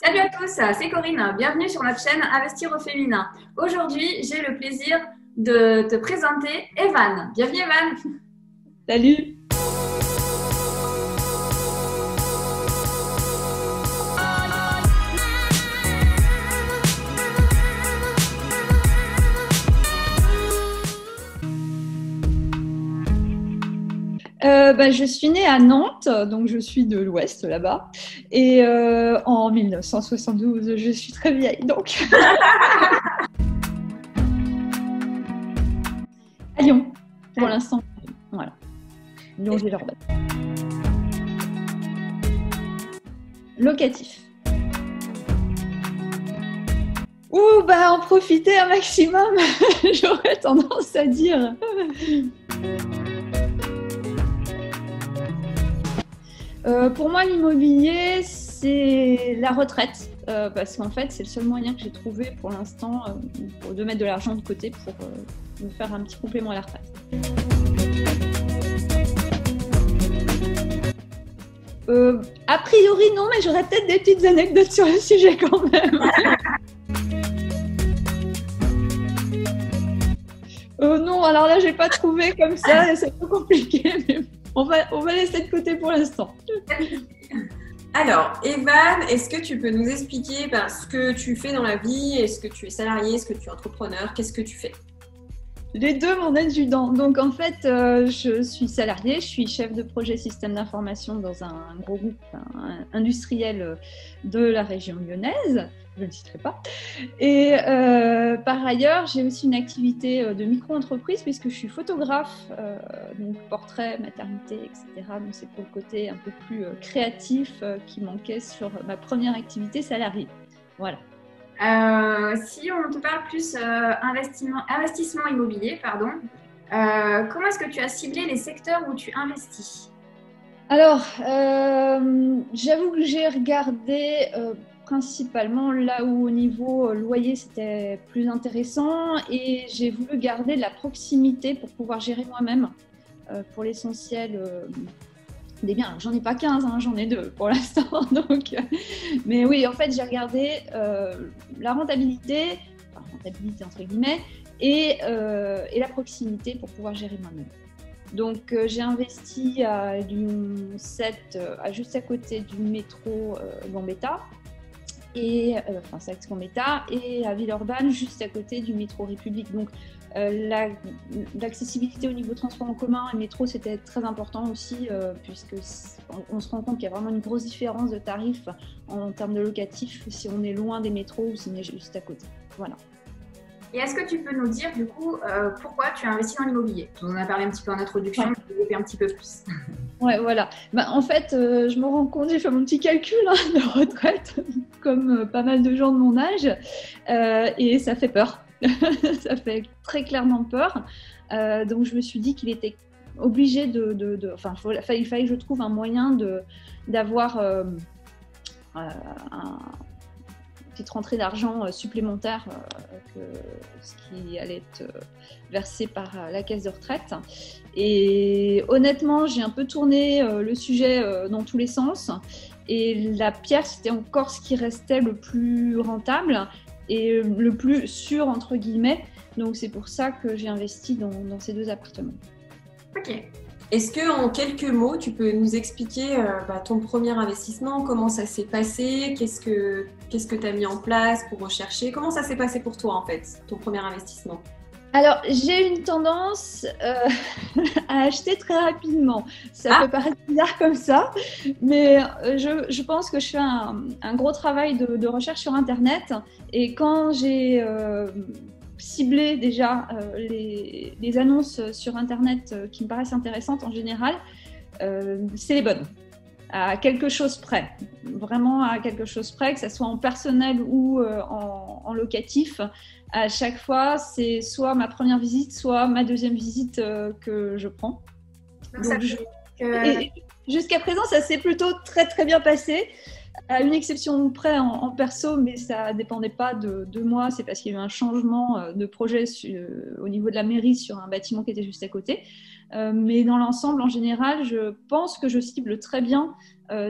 Salut à tous, c'est Corinne. Bienvenue sur notre chaîne Investir au féminin. Aujourd'hui, j'ai le plaisir de te présenter Evan. Bienvenue Evan. Salut! Je suis née à Nantes, donc je suis de l'Ouest là-bas. Et en 1972, je suis très vieille, donc à Lyon, pour l'instant. Voilà, Lyon-Villeurbanne. Locatif. En profiter un maximum, j'aurais tendance à dire. Pour moi, l'immobilier, c'est la retraite, parce qu'en fait, c'est le seul moyen que j'ai trouvé pour l'instant de mettre de l'argent de côté pour me faire un petit complément à la retraite. A priori, non, mais j'aurais peut-être des petites anecdotes sur le sujet quand même. Non, alors là, j'ai pas trouvé comme ça, c'est un peu compliqué, mais on va laisser de côté pour l'instant. Alors, Evan, est-ce que tu peux nous expliquer ce que tu fais dans la vie? Est-ce que tu es salarié? Est-ce que tu es entrepreneur? Qu'est-ce que tu fais? Les deux, mon adjudant. Donc, en fait, je suis salariée, je suis chef de projet système d'information dans un gros groupe industriel de la région lyonnaise. Je ne le citerai pas. Et par ailleurs, j'ai aussi une activité de micro-entreprise puisque je suis photographe, donc portrait, maternité, etc. Donc, c'est pour le côté un peu plus créatif qui manquait sur ma première activité salariée. Voilà. Si on te parle plus investissement immobilier, comment est-ce que tu as ciblé les secteurs où tu investis? Alors, j'avoue que j'ai regardé principalement là où au niveau loyer c'était plus intéressant et j'ai voulu garder de la proximité pour pouvoir gérer moi-même pour l'essentiel des biens. J'en ai pas 15, j'en ai 2 pour l'instant. Donc, mais oui, en fait, j'ai regardé la rentabilité entre guillemets, et la proximité pour pouvoir gérer moi-même. Donc, j'ai investi à Lyon 7, juste à côté du métro Gambetta, c'est ex-Gambetta, et à Villeurbanne, juste à côté du métro République. Donc, l'accessibilité au niveau transport en commun et métro, c'était très important aussi, puisque on se rend compte qu'il y a vraiment une grosse différence de tarifs en termes de locatif si on est loin des métros ou si on est juste à côté. Voilà. Et est-ce que tu peux nous dire du coup pourquoi tu as investi dans l'immobilier? On en a parlé un petit peu en introduction, mais je vais développer un petit peu plus. Ouais, voilà. En fait, je me rends compte, j'ai fait mon petit calcul de retraite, comme pas mal de gens de mon âge, et ça fait peur. Ça fait très clairement peur. Donc, je me suis dit qu'il était obligé il fallait que je trouve un moyen d'avoir petite rentrée d'argent supplémentaire que ce qui allait être versé par la caisse de retraite. Et honnêtement, j'ai un peu tourné le sujet dans tous les sens. Et la pierre, c'était encore ce qui restait le plus rentable et le plus sûr, entre guillemets. Donc, c'est pour ça que j'ai investi dans ces 2 appartements. Ok. Est-ce que en quelques mots, tu peux nous expliquer ton premier investissement, comment ça s'est passé, qu'est-ce que tu as mis en place pour rechercher, comment ça s'est passé pour toi en fait, ton premier investissement? Alors, j'ai une tendance à acheter très rapidement. Ça peut paraître bizarre comme ça, mais je pense que je fais un gros travail de recherche sur Internet. Et quand j'ai ciblé déjà les annonces sur Internet qui me paraissent intéressantes en général, c'est les bonnes. À quelque chose près, vraiment à quelque chose près, que ce soit en personnel ou en locatif. À chaque fois, c'est soit ma première visite, soit ma deuxième visite que je prends. Donc, jusqu'à présent, ça s'est plutôt très très bien passé. À une exception près en perso, mais ça ne dépendait pas de moi, c'est parce qu'il y a eu un changement de projet au niveau de la mairie sur un bâtiment qui était juste à côté. Mais dans l'ensemble, en général, je pense que je cible très bien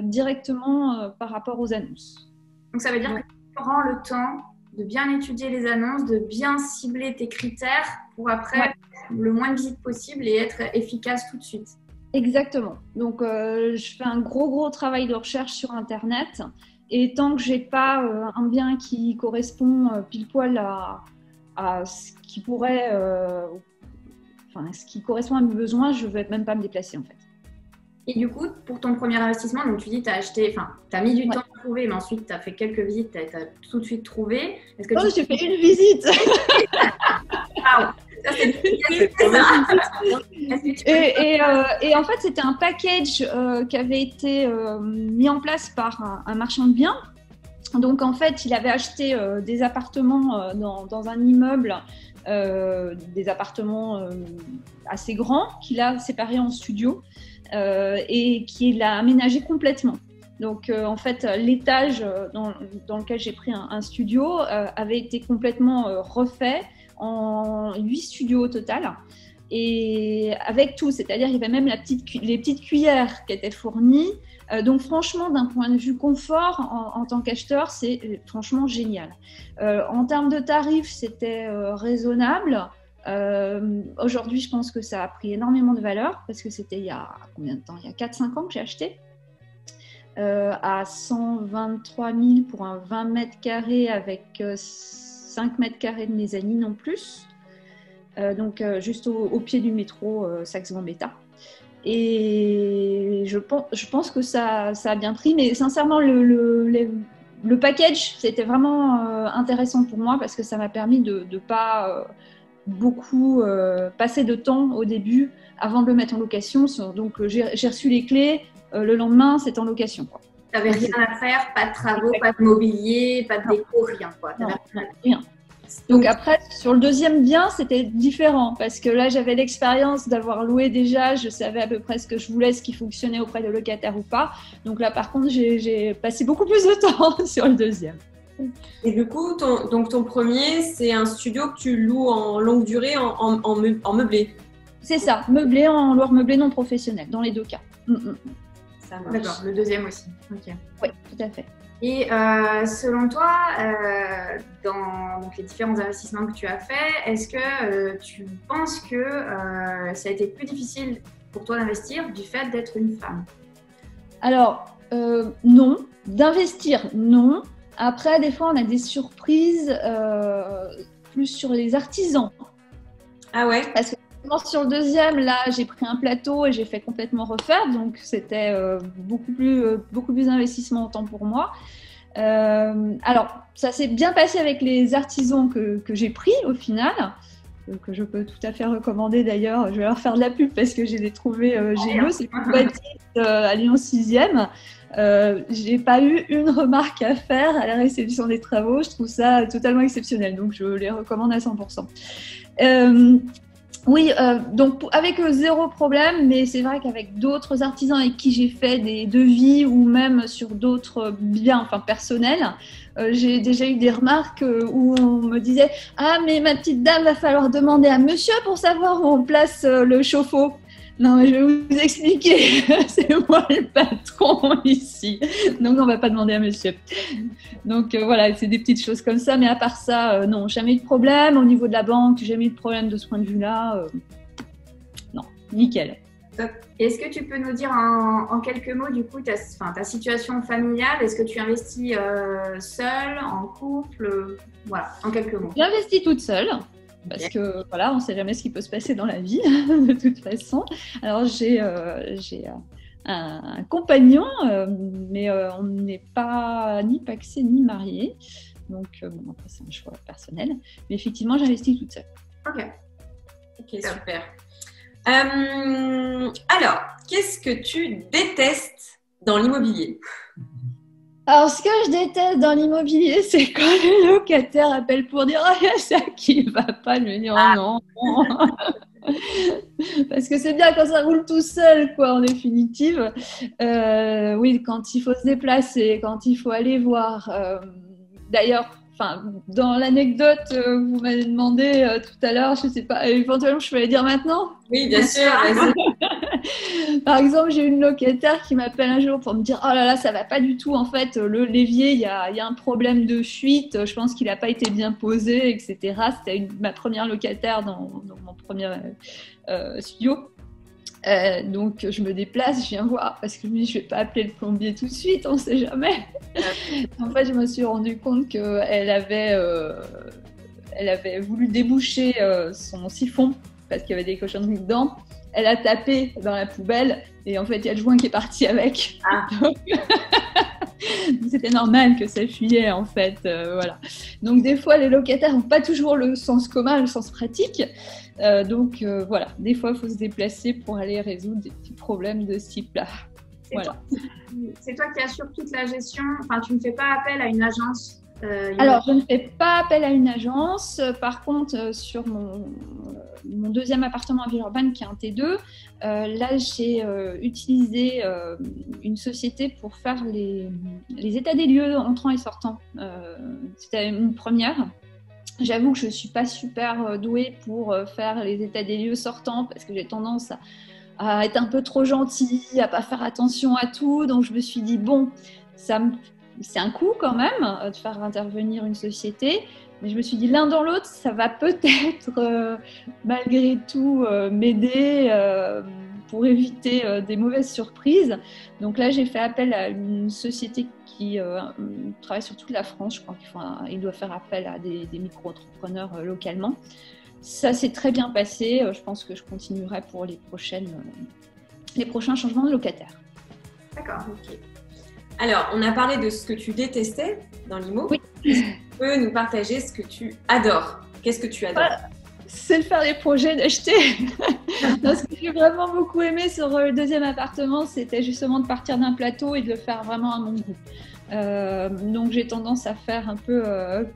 directement par rapport aux annonces. Donc, ça veut dire que tu prends le temps de bien étudier les annonces, de bien cibler tes critères pour après le moins de visites possible et être efficace tout de suite. Exactement. Donc, je fais un gros travail de recherche sur Internet. Et tant que je n'ai pas un bien qui correspond pile poil à ce qui pourrait, ce qui correspond à mes besoins, je ne vais même pas me déplacer en fait. Et du coup, pour ton premier investissement, donc tu dis tu as mis du temps à trouver, mais ensuite tu as fait quelques visites, tu as tout de suite trouvé. Est-ce que j'ai fait une visite. Wow. Ça, et en fait, c'était un package qui avait été mis en place par un marchand de biens. Donc, en fait, il avait acheté des appartements dans un immeuble, des appartements assez grands, qu'il a séparés en studios et qu'il a aménagé complètement. Donc, en fait, l'étage dans lequel j'ai pris un studio avait été complètement refait en 8 studios au total. Et avec tout, c'est-à-dire il y avait même les petites cuillères qui étaient fournies. Donc franchement, d'un point de vue confort, en tant qu'acheteur, c'est franchement génial. En termes de tarifs, c'était raisonnable. Aujourd'hui, je pense que ça a pris énormément de valeur parce que c'était il y a combien de temps ? Il y a 4-5 ans que j'ai acheté. À 123 000 pour un 20 mètres carrés avec 5 mètres carrés de mezzanine en plus. Donc juste au pied du métro Saxe-Gambetta. Et je pense que ça a bien pris, mais sincèrement le package c'était vraiment intéressant pour moi parce que ça m'a permis de ne pas beaucoup passer de temps au début avant de le mettre en location. Donc j'ai reçu les clés, le lendemain c'était en location, quoi. Tu n'avais rien à faire, pas de travaux, pas de mobilier, pas de déco, rien, quoi. Rien. Donc après, sur le deuxième bien, c'était différent parce que là, j'avais l'expérience d'avoir loué déjà, je savais à peu près ce que je voulais, ce qui fonctionnait auprès de locataires ou pas. Donc là, par contre, j'ai passé beaucoup plus de temps sur le deuxième. Et du coup, ton premier, c'est un studio que tu loues en longue durée, en meublé. C'est ça, meublé en loueur meublé non professionnel, dans les deux cas. Ça marche. D'accord, le deuxième aussi. Okay. Oui, tout à fait. Et selon toi, dans donc, les différents investissements que tu as faits, est-ce que tu penses que ça a été plus difficile pour toi d'investir du fait d'être une femme ? Alors, non. D'investir, non. Après, des fois, on a des surprises plus sur les artisans. Ah ouais ? Parce que sur le deuxième, là, j'ai pris un plateau et j'ai fait complètement refaire. Donc, c'était beaucoup plus d'investissement en temps pour moi. Alors, ça s'est bien passé avec les artisans que j'ai pris au final, que je peux tout à fait recommander d'ailleurs. Je vais leur faire de la pub parce que j'ai trouvé géniaux. C'est une bâtisse à Lyon 6e. J'ai pas eu une remarque à faire à la réception des travaux. Je trouve ça totalement exceptionnel. Donc, je les recommande à 100%. Oui, donc avec zéro problème, mais c'est vrai qu'avec d'autres artisans avec qui j'ai fait des devis ou même sur d'autres biens, personnels, j'ai déjà eu des remarques où on me disait « Ah, mais ma petite dame, va falloir demander à monsieur pour savoir où on place le chauffe-eau. » Non, mais je vais vous expliquer, c'est moi le patron ici, donc on ne va pas demander à monsieur. Donc voilà, c'est des petites choses comme ça, mais à part ça, non, jamais eu de problème. Au niveau de la banque, jamais eu de problème de ce point de vue-là. Non, nickel. Est-ce que tu peux nous dire en quelques mots, du coup, ta situation familiale? Est-ce que tu investis seule, en couple? Voilà, en quelques mots. J'investis toute seule. Parce que voilà, on ne sait jamais ce qui peut se passer dans la vie, de toute façon. Alors j'ai un compagnon, mais on n'est pas ni pacsé ni marié. Donc bon, après c'est un choix personnel. Mais effectivement, j'investis toute seule. Ok, super. Alors, qu'est-ce que tu détestes dans l'immobilier ? Alors, ce que je déteste dans l'immobilier, c'est quand les locataires appellent pour dire « Ah, il y a ça qui ne va pas », je vais dire « Oh non !» Parce que c'est bien quand ça roule tout seul, quoi, en définitive. Oui, quand il faut se déplacer, quand il faut aller voir. D'ailleurs, dans l'anecdote, vous m'avez demandé tout à l'heure, je ne sais pas, éventuellement, je peux la dire maintenant ? Oui, bien sûr. Par exemple, j'ai une locataire qui m'appelle un jour pour me dire « Oh là là, ça va pas du tout, en fait, l'évier, il y a un problème de fuite, je pense qu'il n'a pas été bien posé, etc. » C'était ma première locataire dans mon premier studio. Donc je me déplace, je viens voir parce que je me dis je vais pas appeler le plombier tout de suite, on sait jamais. En fait, je me suis rendu compte qu'elle avait voulu déboucher son siphon parce qu'il y avait des cochonneries dedans. Elle a tapé dans la poubelle et en fait il y a le joint qui est parti avec. Donc, c'était normal que ça fuyait en fait, voilà. Donc des fois les locataires n'ont pas toujours le sens commun, le sens pratique. Donc voilà, des fois il faut se déplacer pour aller résoudre des petits problèmes de ce type-là. Voilà. C'est toi qui assures toute la gestion, enfin tu ne fais pas appel à une agence Alors je ne fais pas appel à une agence, par contre sur mon deuxième appartement à Villeurbanne qui est un T2, là j'ai utilisé une société pour faire les états des lieux entrants et sortants. C'était une première. J'avoue que je ne suis pas super douée pour faire les états des lieux sortants parce que j'ai tendance à être un peu trop gentille, à ne pas faire attention à tout. Donc je me suis dit, bon, c'est un coût quand même de faire intervenir une société. Mais je me suis dit, l'un dans l'autre, ça va peut-être malgré tout m'aider pour éviter des mauvaises surprises. Donc là, j'ai fait appel à une société qui travaille sur toute la France. Je crois qu'il doit faire appel à des micro-entrepreneurs localement. Ça s'est très bien passé. Je pense que je continuerai pour les prochains changements de locataires. D'accord, ok. Alors, on a parlé de ce que tu détestais dans l'IMO. Oui. Est-ce que tu peux nous partager ce que tu adores? Qu'est-ce que tu adores? C'est de faire les projets, d'acheter. Ce que j'ai vraiment beaucoup aimé sur le deuxième appartement, c'était justement de partir d'un plateau et de le faire vraiment à mon goût. Donc j'ai tendance à faire un peu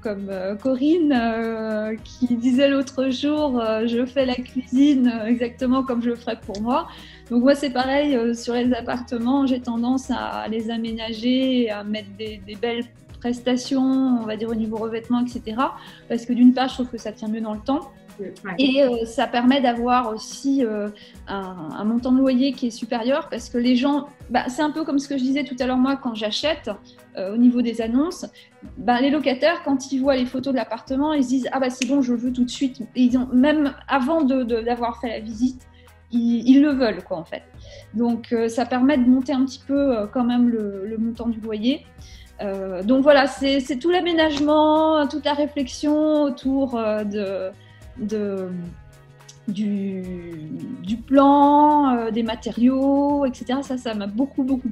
comme Corinne qui disait l'autre jour, je fais la cuisine exactement comme je le ferais pour moi. Donc moi c'est pareil, sur les appartements, j'ai tendance à les aménager, à mettre des belles prestations, on va dire au niveau revêtement, etc. Parce que d'une part, je trouve que ça tient mieux dans le temps. Et ça permet d'avoir aussi un montant de loyer qui est supérieur parce que les gens, c'est un peu comme ce que je disais tout à l'heure, moi quand j'achète au niveau des annonces, les locataires quand ils voient les photos de l'appartement, ils se disent c'est bon, je le veux tout de suite. Et même avant d'avoir fait la visite, ils le veulent quoi en fait. Donc ça permet de monter un petit peu quand même le montant du loyer. Donc voilà, c'est tout l'aménagement, toute la réflexion autour du plan, des matériaux, etc. Ça m'a beaucoup plu.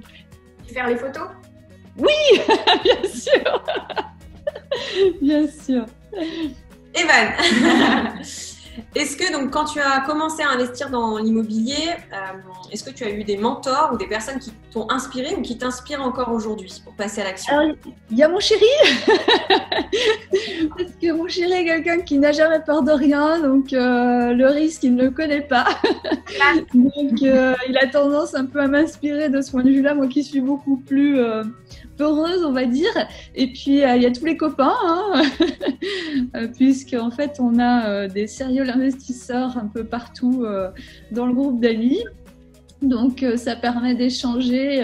Faire les photos? Oui, bien sûr. Bien sûr. Evan, est-ce que donc quand tu as commencé à investir dans l'immobilier, est-ce que tu as eu des mentors ou des personnes qui t'ont inspiré ou qui t'inspirent encore aujourd'hui pour passer à l'action? Alors, il y a mon chéri, parce que mon chéri est quelqu'un qui n'a jamais peur de rien, donc le risque, il ne le connaît pas. Donc, il a tendance un peu à m'inspirer de ce point de vue-là, moi qui suis beaucoup plus peureuse, on va dire. Et puis, il y a tous les copains, puisque en fait, on a des sérieux investisseurs un peu partout dans le groupe d'amis. Donc, ça permet d'échanger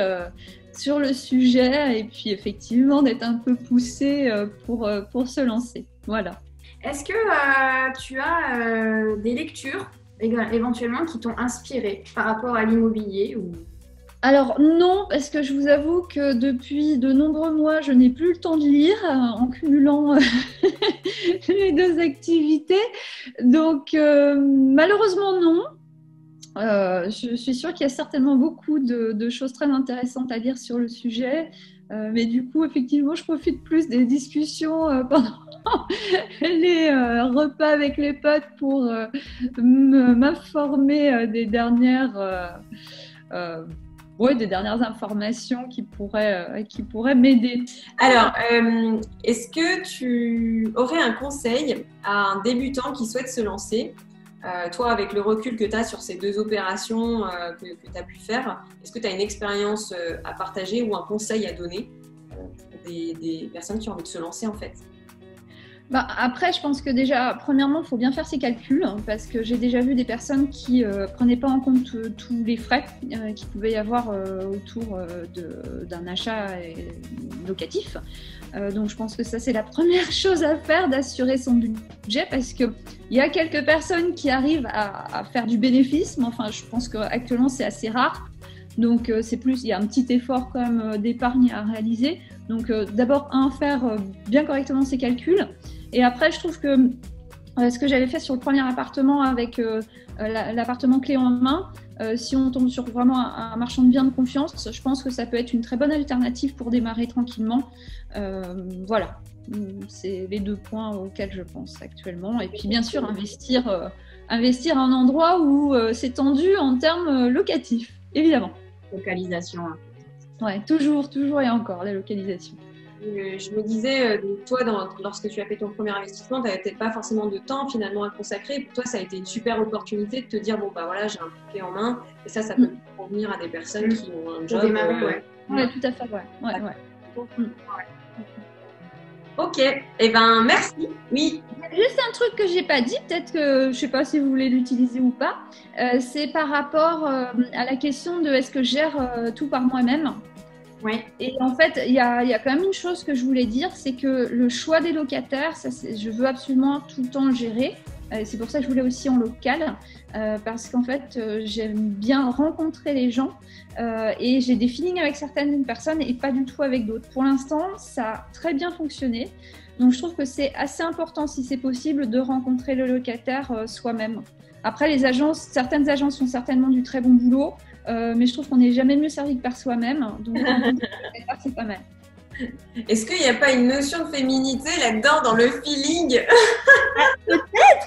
sur le sujet et puis effectivement d'être un peu poussé pour se lancer. Voilà. Est-ce que tu as des lectures éventuellement qui t'ont inspiré par rapport à l'immobilier ou... Alors non, parce que je vous avoue que depuis de nombreux mois, je n'ai plus le temps de lire en cumulant les deux activités. Donc malheureusement non. Je suis sûre qu'il y a certainement beaucoup de choses très intéressantes à lire sur le sujet. Mais du coup, effectivement, je profite plus des discussions pendant les repas avec les potes pour m'informer des dernières informations qui pourraient m'aider. Alors, est-ce que tu aurais un conseil à un débutant qui souhaite se lancer? Toi, avec le recul que tu as sur ces deux opérations que tu as pu faire, est-ce que tu as une expérience à partager ou un conseil à donner pour des personnes qui ont envie de se lancer en fait? Bah, après, je pense que déjà, premièrement, il faut bien faire ses calculs hein, parce que j'ai déjà vu des personnes qui ne prenaient pas en compte tous les frais qu'il pouvait y avoir autour d'un achat locatif. Donc, je pense que ça, c'est la première chose à faire, d'assurer son budget parce qu'il y a quelques personnes qui arrivent à faire du bénéfice, mais enfin, je pense qu'actuellement, c'est assez rare. Donc, c'est plus, il y a un petit effort quand même d'épargne à réaliser. Donc, d'abord, faire bien correctement ses calculs. Et après, je trouve que ce que j'avais fait sur le premier appartement avec l'appartement clé en main, si on tombe sur vraiment un marchand de biens de confiance, je pense que ça peut être une très bonne alternative pour démarrer tranquillement. Voilà, c'est les 2 points auxquels je pense actuellement. Et puis, bien sûr, investir à un endroit où c'est tendu en termes locatifs, évidemment. Localisation. Ouais, toujours et encore, la localisation. Je me disais, toi, lorsque tu as fait ton premier investissement, tu n'avais peut-être pas forcément de temps finalement à consacrer. Pour toi, ça a été une super opportunité de te dire, bon, bah voilà, j'ai un clé en main. Et ça peut convenir à des personnes qui ont un job. Ouais, tout à fait, ouais. Ok, eh ben merci. Oui. Juste un truc que j'ai pas dit, peut-être que je sais pas si vous voulez l'utiliser ou pas, c'est par rapport à la question de est-ce que je gère tout par moi-même. Oui. Et en fait, il y a quand même une chose que je voulais dire, c'est que le choix des locataires, je veux absolument tout le temps le gérer. C'est pour ça que je voulais aussi en local, parce qu'en fait, j'aime bien rencontrer les gens et j'ai des feelings avec certaines personnes et pas du tout avec d'autres. Pour l'instant, ça a très bien fonctionné. Donc, je trouve que c'est assez important, si c'est possible, de rencontrer le locataire soi-même. Après, certaines agences font certainement du très bon boulot, mais je trouve qu'on n'est jamais mieux servi que par soi-même. Donc, c'est pas mal. Est-ce qu'il n'y a pas une notion de féminité là-dedans, dans le feeling?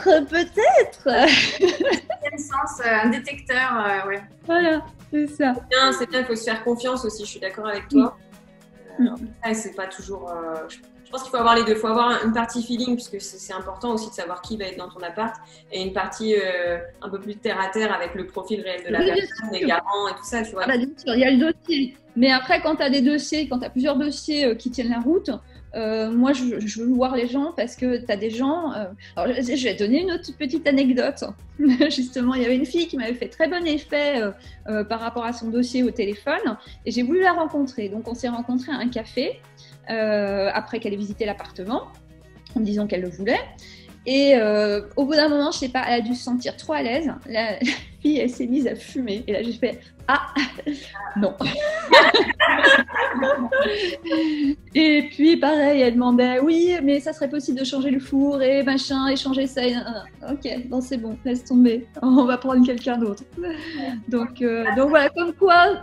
Peut-être. Sens, un détecteur, ouais. Voilà, c'est ça. C'est bien, il faut se faire confiance aussi, je suis d'accord avec toi. C'est pas toujours... Je pense qu'il faut avoir les deux. Il faut avoir une partie feeling, puisque c'est important aussi de savoir qui va être dans ton appart, et une partie un peu plus terre à terre avec le profil réel de la personne, les garants et tout ça. Tu vois. Bien sûr, il y a le dossier. Mais après, quand tu as plusieurs dossiers qui tiennent la route, moi, je veux voir les gens parce que tu as des gens... Alors, je vais te donner une autre petite anecdote. Justement, il y avait une fille qui m'avait fait très bon effet par rapport à son dossier au téléphone et j'ai voulu la rencontrer. Donc, on s'est rencontrés à un café après qu'elle ait visité l'appartement en me disant qu'elle le voulait. Et au bout d'un moment, je sais pas, elle a dû se sentir trop à l'aise. La fille, elle s'est mise à fumer. Et là, j'ai fait « Ah, non !» Et puis, pareil, elle demandait « Oui, mais ça serait possible de changer le four et machin, et changer ça. » Ok, bon, c'est bon, laisse tomber. On va prendre quelqu'un d'autre. Donc voilà, comme quoi...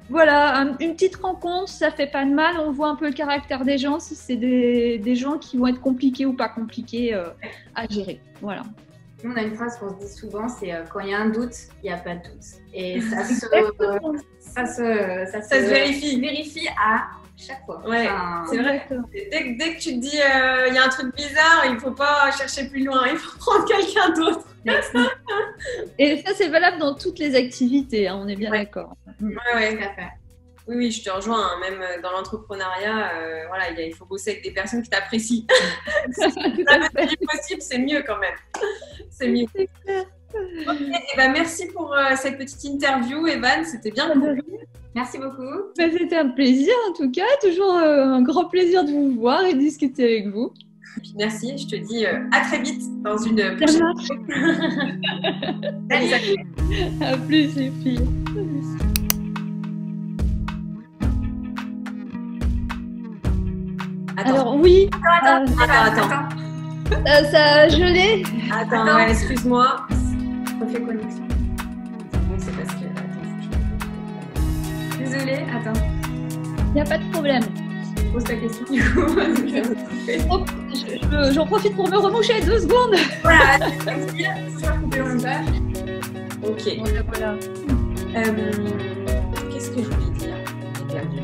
Voilà, une petite rencontre, ça fait pas de mal. On voit un peu le caractère des gens, si c'est des gens qui vont être compliqués ou pas compliqués à gérer. Voilà. Nous, on a une phrase qu'on se dit souvent, c'est quand il y a un doute, il n'y a pas de doute. Et ça se vérifie à chaque fois. Ouais, c'est vrai. Dès que tu te dis il y a un truc bizarre, il ne faut pas chercher plus loin, il faut prendre quelqu'un d'autre. Et ça, c'est valable dans toutes les activités, hein, on est bien d'accord. Ouais, tout à fait. Oui, je te rejoins. Hein, même dans l'entrepreneuriat, voilà, il faut bosser avec des personnes qui t'apprécient. Si c'est possible, c'est mieux quand même. C'est mieux. Okay, et ben, merci pour cette petite interview, Evan. C'était bien. Merci beaucoup. C'était un plaisir en tout cas. Toujours un grand plaisir de vous voir et de discuter avec vous. Merci. Je te dis à très vite dans une prochaine Salut. À plus les filles. Attends. Alors oui. Attends. Ça a gelé. Attends. Ouais, excuse-moi. Refais connexion. Bon, c'est parce que... Attends. Désolée, attends. Il n'y a pas de problème. Pose ta question du coup. J'en profite pour me remoucher 2 secondes. Voilà, c'est ça, couper le montage. Ok. Voilà. Qu'est-ce que je voulais dire? J'ai perdu.